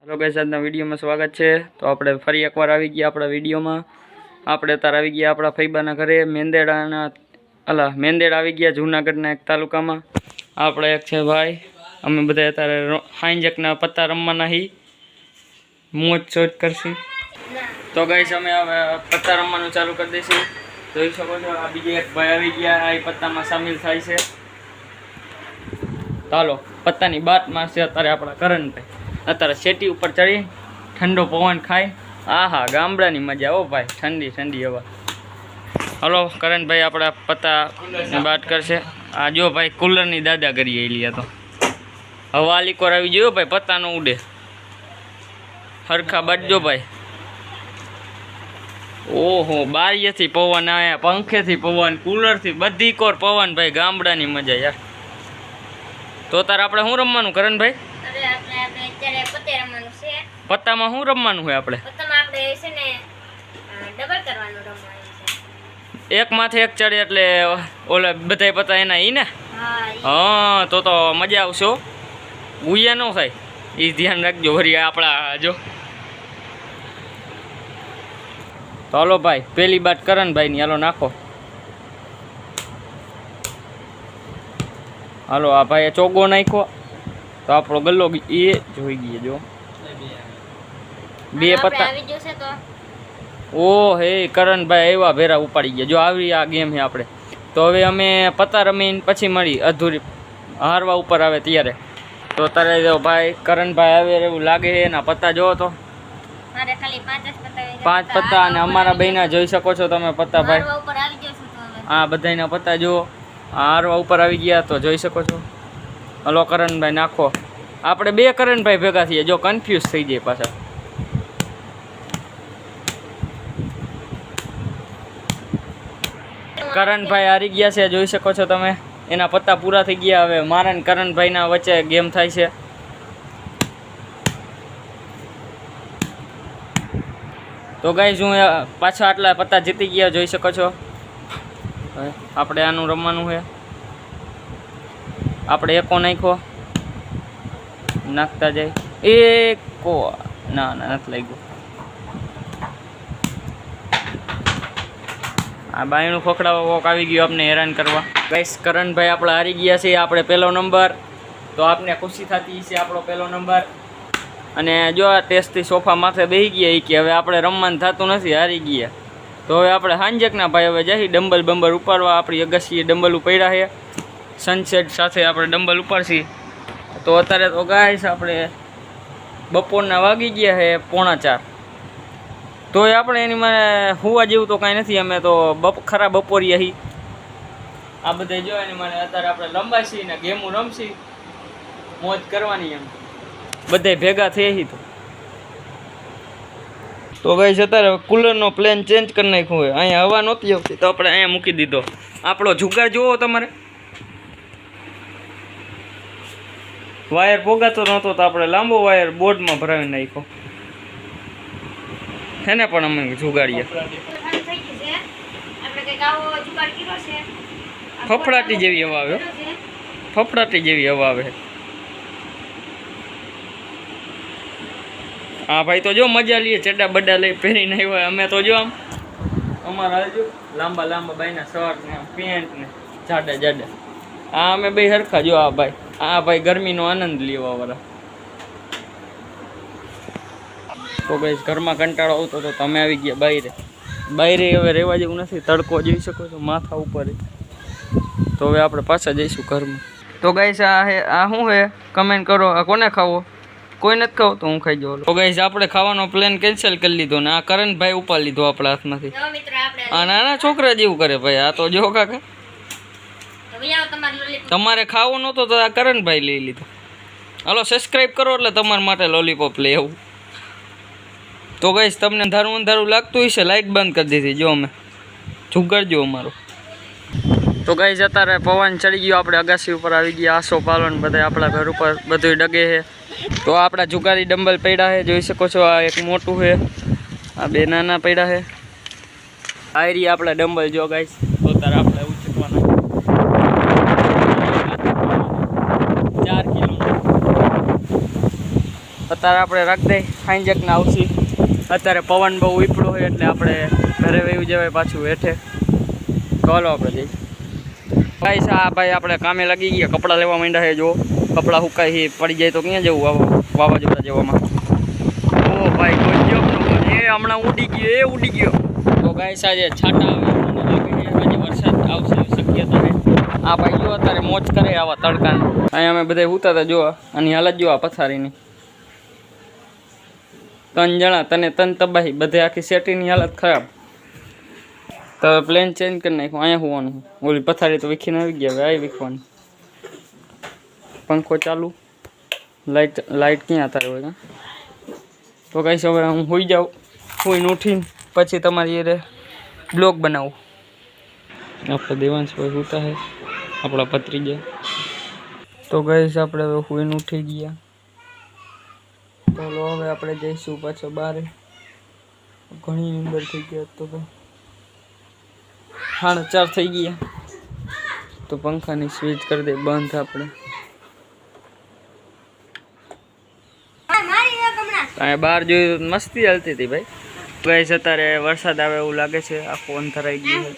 Hello guys, आज video में स्वागत है। तो આપણે ફરી એકવાર આવી ગયા આપણા વિડિયોમાં। આપણે તાર આવી ગયા આપણા ફઈબાના ઘરે મેંદેડાના મેંદેડ આવી ગયા જૂનાગઢના એક તાલુકામાં। આપણે એક છે ભાઈ, અમે બધા તારે હાંજકના પત્તા રમવાના હી, મોજ સોજ કરશી। તો ગાઈસ અમે હવે પત્તા રમવાનું ચાલુ કરી દઈશું। જોઈ શકો છો આ બીજો એક ભાઈ આવી ગયા, આ પત્તામાં સામેલ થાય છે। ચાલો પત્તાની બાત મારશે અત્યારે આપણા કરણભાઈ। અત્યારે સેટી ઉપર ચડી ઠંડો પવન ખાય, આહા ગામડાની મજા। ઓ ભાઈ ઠંડી ઠંડી હવા। હલો કરણભાઈ આપણા પત્તા વાત કરશે। આ જો ભાઈ કુલરની દાદાગીરી એલી તો હવા લીકોર આવી ગયો ભાઈ, પત્તા નો ઉડે હરખા બાજજો ભાઈ। ઓહો બારીએથી પવન આયા, પંખેથી પવન, કુલરથી બધી કોર પવન ભાઈ, ગામડાની મજા યાર। તો તાર આપણે શું રમવાનું કરણભાઈ? પત્તામાં શું રમવાનું હોય આપણે? એક માથે એક ચડે એટલે ઓલા બધાય પત્તા એના ઈ ને? હા તો મજા આવશે, ગુયા ન થાય એ ધ્યાન રાખજો વળી આપણા જો। તો હાલો ભાઈ પેલી બાત કરણભાઈ ની, હાલો નાખો। હાલો આ ભાઈએ ચોગો નાખ્યો તો આપણો ગલ્લો એ જોઈ ગયો જો બે પત્તા। ઓ હે કરણભાઈ એવા ભેરા ઉપાડી ગયા જો। આવી આ ગેમ છે આપણે। તો હવે અમે પત્તા રમીને પછી મળી અધૂરી હારવા ઉપર આવે ત્યારે। તો તારે જો ભાઈ કરણભાઈ આવે એવું લાગે છે, એના પત્તા જોવો તો મારે ખાલી 5 પત્તા અને અમારા બેના જોઈ શકો છો તમે પત્તા ભાઈ। આ બધાના પત્તા જો હારવા ઉપર આવી ગયા તો જોઈ શકો છો। હલો કરણભાઈ નાખો, આપણે બે કરણભાઈ ભેગા થઈએ જો, કન્ફ્યુઝ થઈ જાય પાછા। કરણભાઈ હારી ગયા છે જોઈ શકો છો તમે, એના પત્તા પૂરા થઈ ગયા। હવે મારા ને કરણભાઈના વચ્ચે ગેમ થાય છે। તો ગાઈસ હું પાછા આટલા પત્તા જીતી ગયા જોઈ શકો છો। આપણે આનું રમવાનું છે। આપણે એકો નાખ્યો, નાખતા જાય એકો, ના ના નથી લાગ્યું। આ બાયણું ખોખડાવા વોક આવી ગયું આપણે હેરાન કરવા। ગાઈસ કરણભાઈ આપણે હારી ગયા છે, આપણે પહેલો નંબર। તો આપને ખુશી થતી છે આપણો પહેલો નંબર। અને જો આ ટેસ્ટથી સોફા માથે બેસી ગયા એ કે હવે આપણે રમવાનું થતું નથી, હારી ગયા। તો હવે આપણે હાંજકના ભાઈ હવે જઈ ડમ્બલ બંબર ઉપાડવા। આપણી અગસ્સીએ ડમ્બલ ઉપાડ્યા છે, સનસેટ સાથે આપણે ડમ્બલ ઉપાડશી। તો અત્યારે તો ગાઈસ આપણે બપોરના વાગી ગયા છે 3:45। તો એ આપણે એની મને હોવા જેવું તો કાંઈ નથી, અમે તો ખરા બપોરી અહીં આ બધા જો એની મને અત્યારે આપણે લંબાશી ને ગેમું રમશી, મોજ કરવાની એમ બધા ભેગા થઈ। તો ગાઈસ અત્યારે કુલરનો પ્લેન ચેન્જ કરી નાખ્યો હોય, અહીંયા હવા નહોતી આવતી તો આપણે અહીંયા મૂકી દીધો। આપણો જુગાર જુઓ તમારે, વાયર પોગાતો નહોતો તો આપણે લાંબો વાયર બોર્ડમાં ભરાવી નાખ્યો એને પણ અમે જુગાડીએ। ફફડાટી જેવી હવા આવે, ફફડાટી જેવી હવા આવે। હા ભાઈ તો જો મજા લઈએ, ચડા બડા લઈ પહેરીને આવ્યા અમે તો જો આમ અમારા જો લાંબા લાંબા બાઈના શર્ટ ને પેન્ટ ને જાડા જાડા। આ અમે બે હરખા જો। આ ભાઈ ગરમીનો આનંદ લેવા વાળા। તો ગાઈસ ઘરમાં કંટાળો આવતો તો તમે આવી ગયા બહારે। બહારે હવે રહેવા જેવું નથી, તડકો જોઈ શકો છો માથા ઉપર। તો હવે આપણે પાછા જઈશું ઘરમાં। તો ગાઈસ આ શું છે કમેન્ટ કરો, આ કોને ખાવો? કોઈ નથી ખાવ તો હું ખાઈ જાઉં। તો ગાઈસ આપણે ખાવાનો પ્લાન કેન્સલ કરી લીધો ને આ કરણભાઈ ઉપાડી લીધો આપણા હાથમાંથી। આ નાના છોકરા જેવું કરે ભાઈ, આ તો જો કાકા તમારે ખાવો નહોતો તો આ કરણભાઈ લઈ લીધો। હાલો સબસ્ક્રાઈબ કરો એટલે તમારા માટે લોલીપોપ લઈ આવું। તો ગાઈસ તમને અંધારું અંધારું લાગતું હશે, લાઈટ બંધ કરી દીધી જો અમે, જુગાડજો અમારો। તો ગાઈસ અત્યારે પવન ચડી ગયો, આપણે અગાસી ઉપર આવી ગયા। આસો પાલન બધા આપણા ઘર ઉપર બધું ડગે છે। તો આપણા જુગારી ડમ્બલ પડ્યા છે જોઈ શકો છો। આ એક મોટું છે, આ બે નાના પડ્યા છે। આ રહી આપણા ડમ્બલ જો ગાઈસ। તો તારે આપણે ઉચકવાના 4 કિલો। અત્યારે આપણે રાખ દઈ સાંજકના આવશી. અત્યારે પવન બહુ ઉપડો હોય એટલે આપણે ઘરે વયું જવાય પાછું હેઠે. ચાલો આપણે જઈએ. ભાઈ ભાઈ આપણે કામે લાગી ગયા, કપડાં લેવા માંડ્યા છે. જો કપડાં સુકાઈ પડી જાય તો ક્યાં જવું વાવાઝોડા જેવામાં. ઓ ભાઈ કોઈ ગયો એ હમણાં ઉડી ગયો. તો ગાય સાંજે છાંટા આવે આજે વરસાદ આવશે શક્યતા છે. આ ભાઈ જો અત્યારે મોજ કરે આવા તડકાને. અહીંયા અમે બધા ઉતા હતા જોવા અને હાલત જોવા પથારીની. 3 જણા તન તબાહી બધે આખી સેટીની હાલત ખરાબ. તો પ્લેન ચેન્જ કરી નાખ્યું. અહીંયા હોવાનું ઓલી પથારી તો વીખીને આવી ગયા. હવે આવી વીખવાની. પંખો ચાલુ, લાઇટ ક્યાં અત્યારે હોય. તો કહીશ હવે હું સુઈ જાઉં. સુઈને ઉઠીને પછી તમારી એ બ્લોગ બનાવું. આપણે દેવાંશભાઈ સુતા છે આપણા ભત્રીજા. તો કહીશ આપણે હવે સુઈને ઉઠી ગયા. ચાલો હવે આપણે જઈશું પાછો બહાર. ઘણી અંદર થઈ ગયા તો 4:30 થઈ ગયા. તો પંખાની સ્વિચ કરી દે બંધ આપણે. અહીંયા બહાર જોયું મસ્તી હાલતી હતી ભાઈ. અત્યારે વરસાદ આવે એવું લાગે છે. આખું અંતરાઈ ગયું.